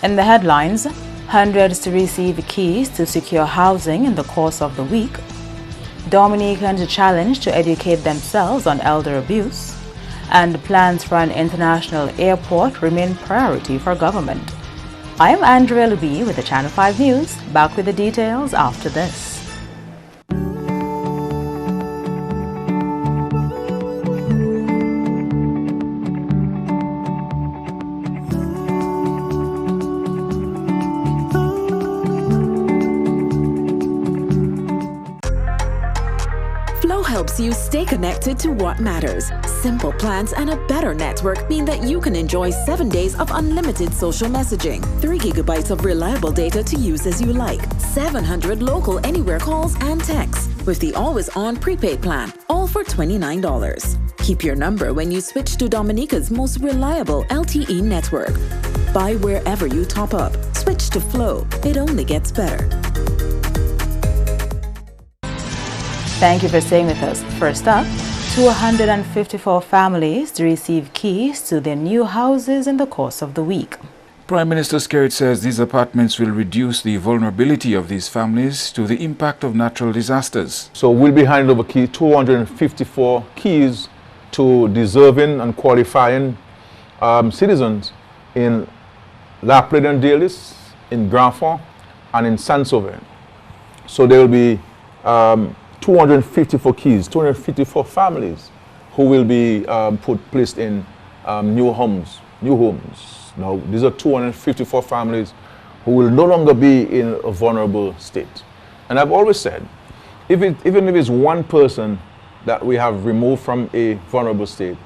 In the headlines, hundreds to receive keys to secure housing in the course of the week. Dominicans challenged to educate themselves on elder abuse. And plans for an international airport remain priority for government. I'm Andrea Luby with the Channel 5 News. Back with the details after this. Flow helps you stay connected to what matters. Simple plans and a better network mean that you can enjoy 7 days of unlimited social messaging, 3 gigabytes of reliable data to use as you like, 700 local anywhere calls and texts with the always-on prepaid plan, all for $29. Keep your number when you switch to Dominica's most reliable LTE network. Buy wherever you top up. Switch to Flow. It only gets better. Thank you for staying with us. First up, 254 families to receive keys to their new houses in the course of the week. Prime Minister Skerrit says these apartments will reduce the vulnerability of these families to the impact of natural disasters. So we'll be handing over 254 keys to deserving and qualifying citizens in Lapland and Dalis, in Grandfont, and in Saint-Sauveur. So there will be 254 keys, 254 families who will be placed in new homes. Now, these are 254 families who will no longer be in a vulnerable state. And I've always said, even if it's one person that we have removed from a vulnerable state,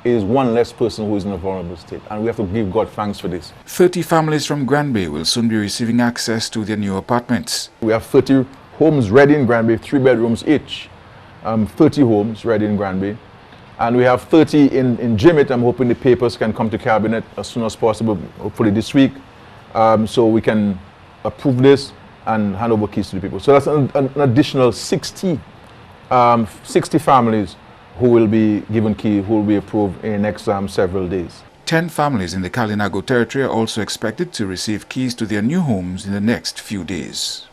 it is one less person who is in a vulnerable state. And we have to give God thanks for this. 30 families from Granby will soon be receiving access to their new apartments. We have 30 homes ready in Granby, 3 bedrooms each. 30 homes ready in Granby. And we have 30 in Jimmet. I'm hoping the papers can come to cabinet as soon as possible, hopefully this week, so we can approve this and hand over keys to the people. So that's an additional 60 families who will be given key, who will be approved in the next several days. 10 families in the Kalinago territory are also expected to receive keys to their new homes in the next few days.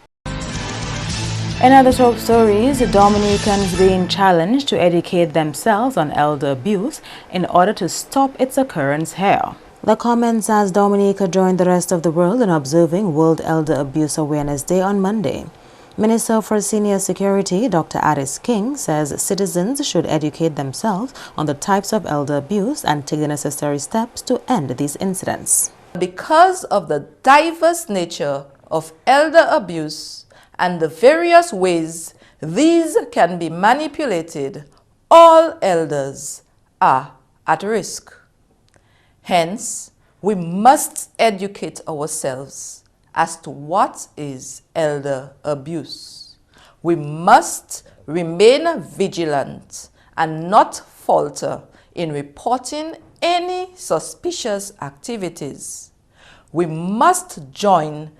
In other top stories, Dominicans being challenged to educate themselves on elder abuse in order to stop its occurrence here. The comments as Dominica joined the rest of the world in observing World Elder Abuse Awareness Day on Monday. Minister for Senior Security, Dr. Addis King, says citizens should educate themselves on the types of elder abuse and take the necessary steps to end these incidents. Because of the diverse nature of elder abuse and the various ways these can be manipulated, all elders are at risk. Hence, we must educate ourselves as to what is elder abuse. We must remain vigilant and not falter in reporting any suspicious activities. We must join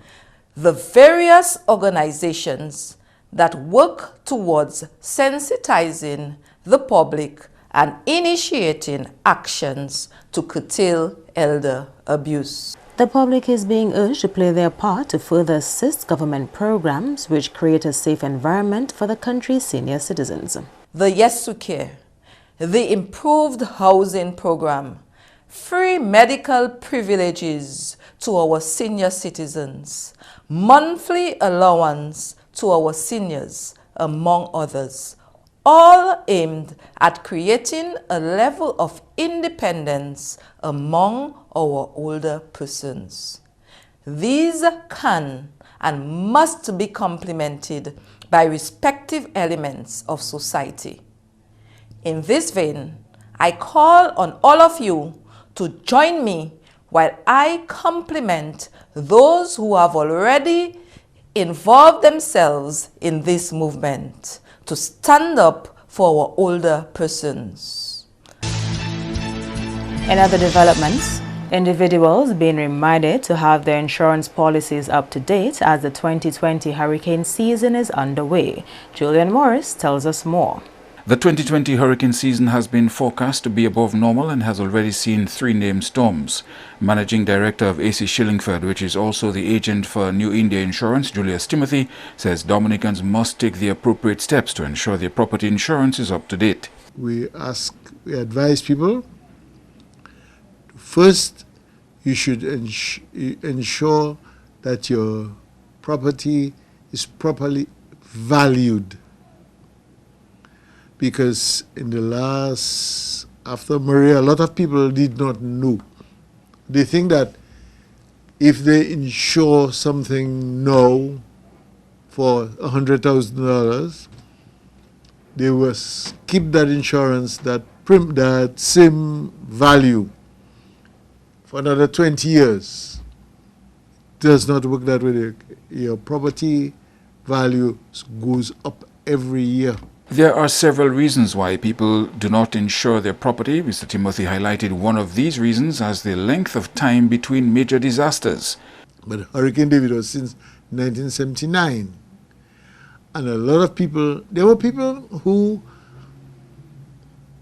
the various organizations that work towards sensitizing the public and initiating actions to curtail elder abuse. The public is being urged to play their part to further assist government programs which create a safe environment for the country's senior citizens. The Yes to Care, the improved housing program, free medical privileges to our senior citizens, monthly allowance to our seniors, among others, all aimed at creating a level of independence among our older persons. These can and must be complemented by respective elements of society. In this vein, I call on all of you to join me while I compliment those who have already involved themselves in this movement to stand up for our older persons. In other developments, individuals being reminded to have their insurance policies up to date as the 2020 hurricane season is underway. Julian Morris tells us more. The 2020 hurricane season has been forecast to be above normal and has already seen 3 named storms. Managing Director of AC Shillingford, which is also the agent for New India Insurance, Julius Timothy, says Dominicans must take the appropriate steps to ensure their property insurance is up to date. We advise people, first you should ensure that your property is properly valued. Because in the after Maria, a lot of people did not know. They think that if they insure something now for $100,000, they will keep that insurance, that same value for another 20 years. It does not work that way. Your property value goes up every year. There are several reasons why people do not insure their property. Mr. Timothy highlighted one of these reasons as the length of time between major disasters. But Hurricane David was since 1979. And a lot of people, there were people who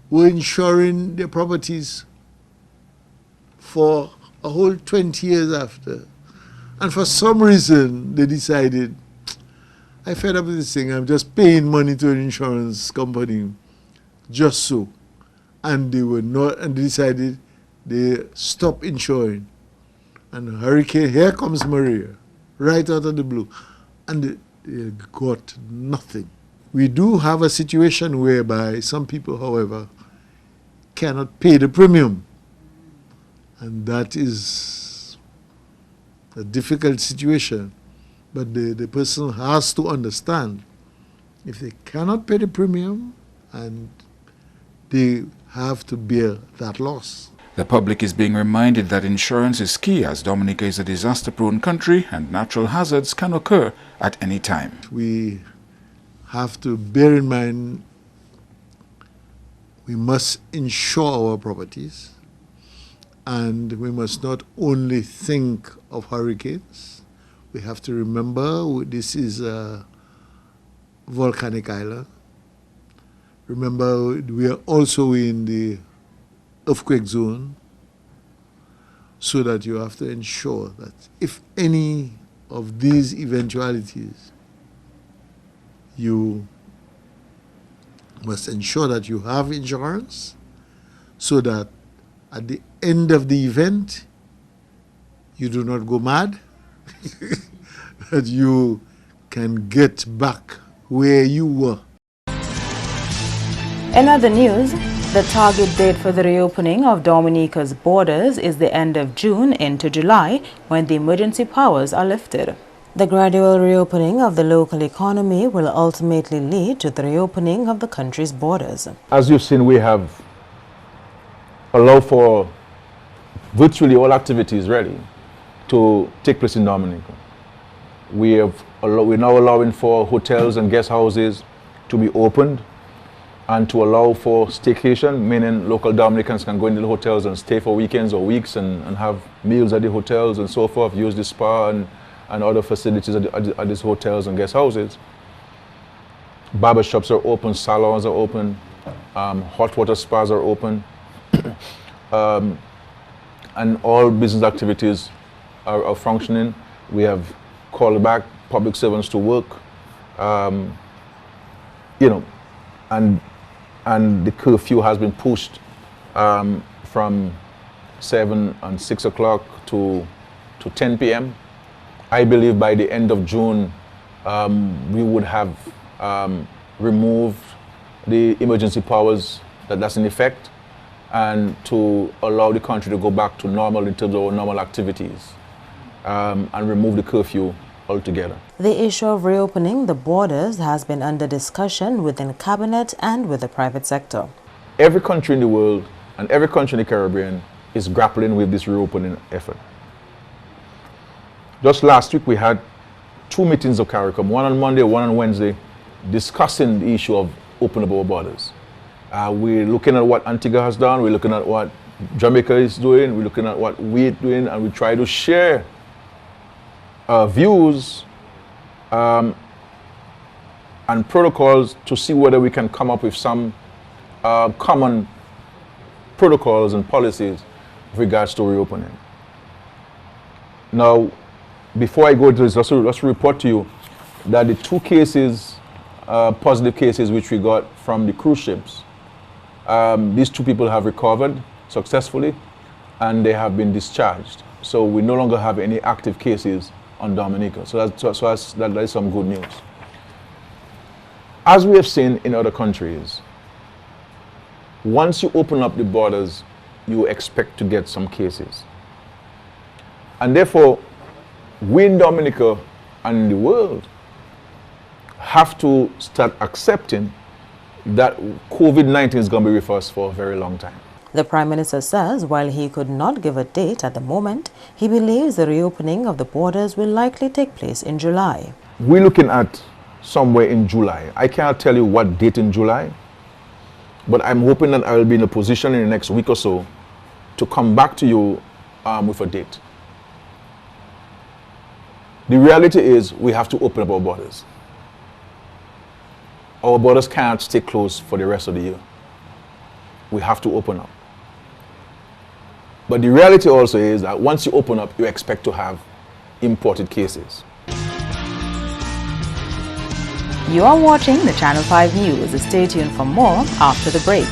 were insuring their properties for a whole 20 years after. And for some reason, they decided, I fed up with this thing, I'm just paying money to an insurance company, just so. And they were not, and they decided they stopped insuring. And hurricane, here comes Maria, right out of the blue. And they got nothing. We do have a situation whereby some people, however, cannot pay the premium. And that is a difficult situation. But the person has to understand, if they cannot pay the premium, and they have to bear that loss. The public is being reminded that insurance is key, as Dominica is a disaster-prone country and natural hazards can occur at any time. We have to bear in mind we must insure our properties, and we must not only think of hurricanes. We have to remember this is a volcanic island. Remember, we are also in the earthquake zone, so that you have to ensure that if any of these eventualities, you must ensure that you have insurance, so that at the end of the event, you do not go mad, that you can get back where you were. In other news, the target date for the reopening of Dominica's borders is the end of June into July, when the emergency powers are lifted. The gradual reopening of the local economy will ultimately lead to the reopening of the country's borders. As you've seen, we have allowed for virtually all activities ready to take place in Dominica. We're now allowing for hotels and guest houses to be opened, and to allow for staycation, meaning local Dominicans can go into the hotels and stay for weekends or weeks and have meals at the hotels and so forth, use the spa and other facilities at these hotels and guest houses. Barbershops are open, salons are open, hot water spas are open, and all business activities are functioning. We have called back public servants to work, and the curfew has been pushed from 7 and 6 o'clock to 10 p.m. I believe by the end of June, we would have removed the emergency powers that's in effect, and to allow the country to go back to normal in terms of our normal activities, and remove the curfew altogether. The issue of reopening the borders has been under discussion within cabinet and with the private sector. Every country in the world and every country in the Caribbean is grappling with this reopening effort. Just last week we had 2 meetings of CARICOM, one on Monday, one on Wednesday, discussing the issue of opening up our borders. We're looking at what Antigua has done, we're looking at what Jamaica is doing, we're looking at what we're doing, and we try to share views and protocols to see whether we can come up with some common protocols and policies with regards to reopening. Now, before I go to this, let's report to you that the 2 cases, positive cases which we got from the cruise ships, these 2 people have recovered successfully and they have been discharged. So we no longer have any active cases on Dominica. So that is some good news. As we have seen in other countries, once you open up the borders, you expect to get some cases. And therefore, we in Dominica and in the world have to start accepting that COVID-19 is going to be with us for a very long time. The Prime Minister says while he could not give a date at the moment, he believes the reopening of the borders will likely take place in July. We're looking at somewhere in July. I can't tell you what date in July, but I'm hoping that I will be in a position in the next week or so to come back to you with a date. The reality is we have to open up our borders. Our borders can't stay closed for the rest of the year. We have to open up. But the reality also is that once you open up, you expect to have imported cases. You are watching the Channel 5 News. Stay tuned for more after the break.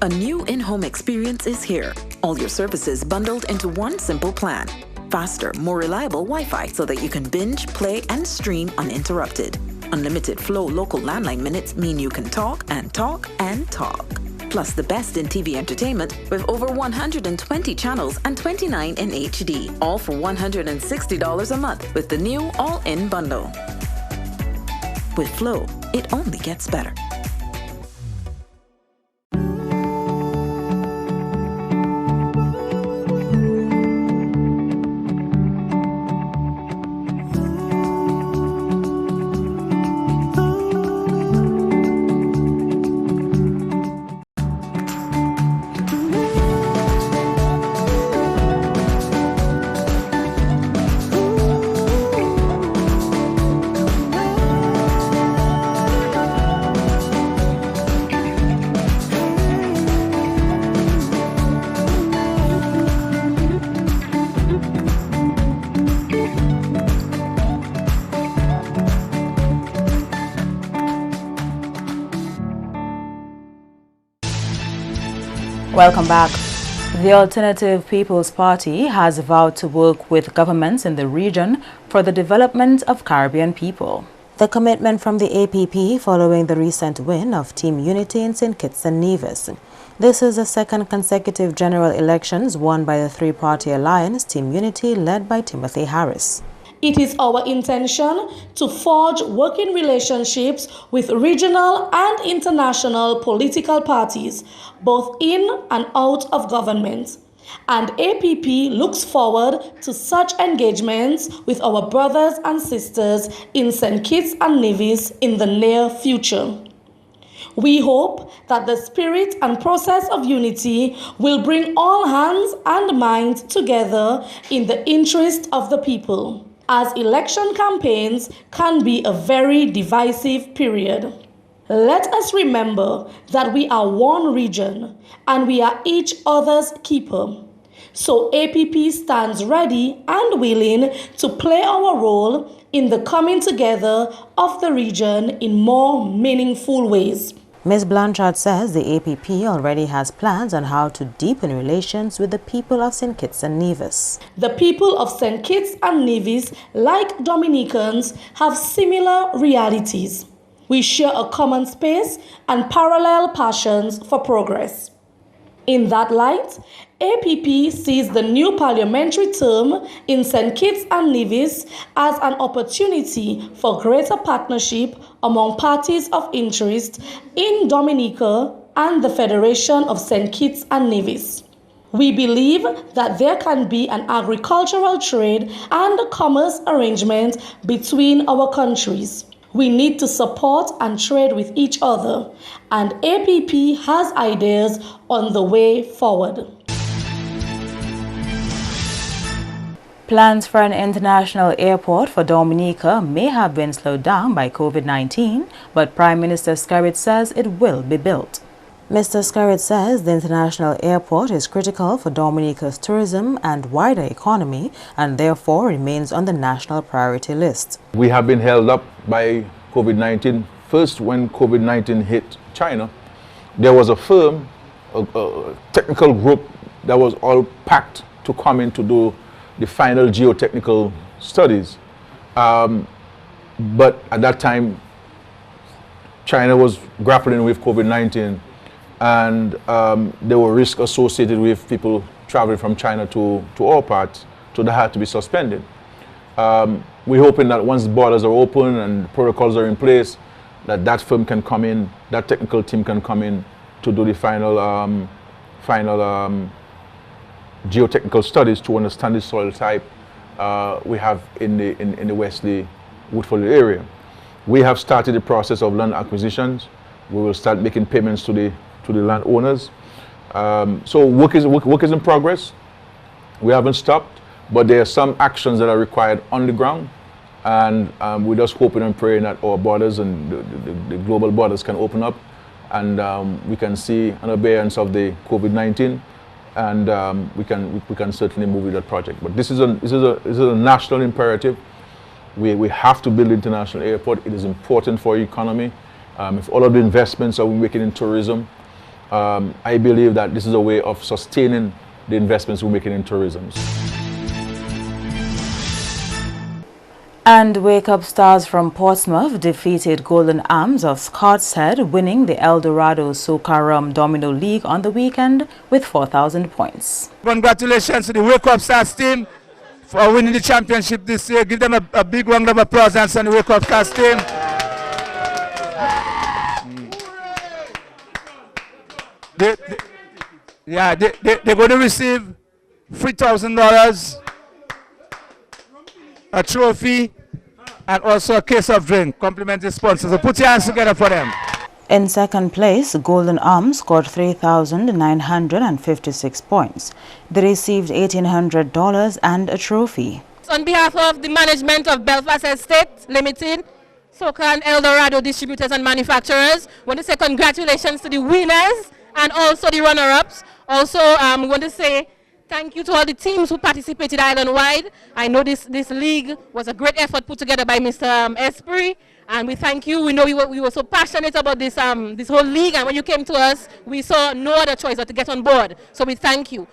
A new in-home experience is here. All your services bundled into one simple plan. Faster, more reliable Wi-Fi so that you can binge, play, and stream uninterrupted. Unlimited Flow local landline minutes mean you can talk and talk and talk. Plus the best in TV entertainment with over 120 channels and 29 in HD, all for $160 a month with the new all-in bundle. With Flow, it only gets better. Welcome back. The Alternative People's Party has vowed to work with governments in the region for the development of Caribbean people. The commitment from the APP following the recent win of Team Unity in St. Kitts and Nevis. This is the second consecutive general elections won by the three-party alliance Team Unity led by Timothy Harris. It is our intention to forge working relationships with regional and international political parties, both in and out of government. And APP looks forward to such engagements with our brothers and sisters in St. Kitts and Nevis in the near future. We hope that the spirit and process of unity will bring all hands and minds together in the interest of the people, as election campaigns can be a very divisive period. Let us remember that we are one region and we are each other's keeper. So APP stands ready and willing to play our role in the coming together of the region in more meaningful ways. Ms. Blanchard says the APP already has plans on how to deepen relations with the people of St. Kitts and Nevis. The people of St. Kitts and Nevis, like Dominicans, have similar realities. We share a common space and parallel passions for progress. In that light, APP sees the new parliamentary term in St. Kitts and Nevis as an opportunity for greater partnership among parties of interest in Dominica and the Federation of St. Kitts and Nevis. We believe that there can be an agricultural trade and commerce arrangement between our countries. We need to support and trade with each other, and APP has ideas on the way forward. Plans for an international airport for Dominica may have been slowed down by COVID-19, but Prime Minister Skerrit says it will be built. Mr. Skerrit says the international airport is critical for Dominica's tourism and wider economy and therefore remains on the national priority list. We have been held up by COVID-19. First, when COVID-19 hit China, there was a firm, a technical group that was all packed to come in to do the final geotechnical studies. But at that time, China was grappling with COVID-19, and there were risks associated with people traveling from China to our parts, so that had to be suspended. We're hoping that once the borders are open and protocols are in place, that firm can come in, that technical team can come in to do the final geotechnical studies to understand the soil type we have in the Wesley Woodford area. We have started the process of land acquisitions. We will start making payments to the landowners. So work is in progress. We haven't stopped, but there are some actions that are required on the ground, and we're just hoping and praying that our borders and the global borders can open up, and we can see an abeyance of the COVID-19. And we can certainly move with that project. But this is a national imperative. We have to build an international airport. It is important for our economy. If all of the investments are making in tourism, I believe that this is a way of sustaining the investments we're making in tourism. And Wake Up Stars from Portsmouth defeated Golden Arms of Scott's Head, winning the El Dorado Soca Domino League on the weekend with 4,000 points. Congratulations to the Wake Up Stars team for winning the championship this year. Give them a big round of applause and the Wake Up Stars team. They're going to receive $3,000. A trophy, and also a case of drink, complimentary sponsors. So put your hands together for them. In second place, Golden Arms scored 3,956 points. They received $1,800 and a trophy. On behalf of the management of Belfast Estate Limited, Soca and El Dorado distributors and manufacturers, I want to say congratulations to the winners and also the runner-ups. Also, I want to say thank you to all the teams who participated island-wide. I know this league was a great effort put together by Mr. Esprit, and we thank you. We know we were so passionate about this whole league, and when you came to us, we saw no other choice but to get on board. So we thank you.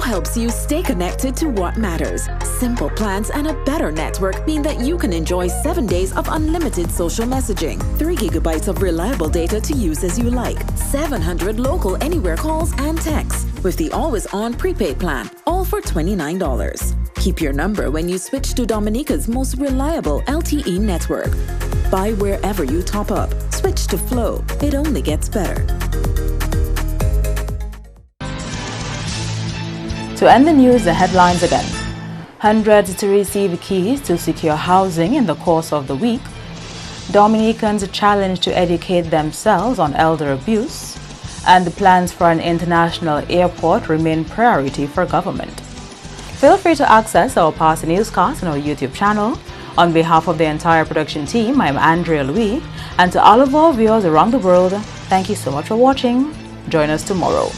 Helps you stay connected to what matters. Simple plans and a better network mean that you can enjoy 7 days of unlimited social messaging, 3 gigabytes of reliable data to use as you like, 700 local anywhere calls and texts with the always-on prepaid plan, all for $29. Keep your number when you switch to Dominica's most reliable LTE network. Buy wherever you top up. Switch to Flow. It only gets better. To end the news, the headlines again. Hundreds to receive keys to secure housing in the course of the week. Dominicans challenged to educate themselves on elder abuse. And the plans for an international airport remain priority for government. Feel free to access our past newscasts on our YouTube channel. On behalf of the entire production team, I'm Andrea Louis. And to all of our viewers around the world, thank you so much for watching. Join us tomorrow.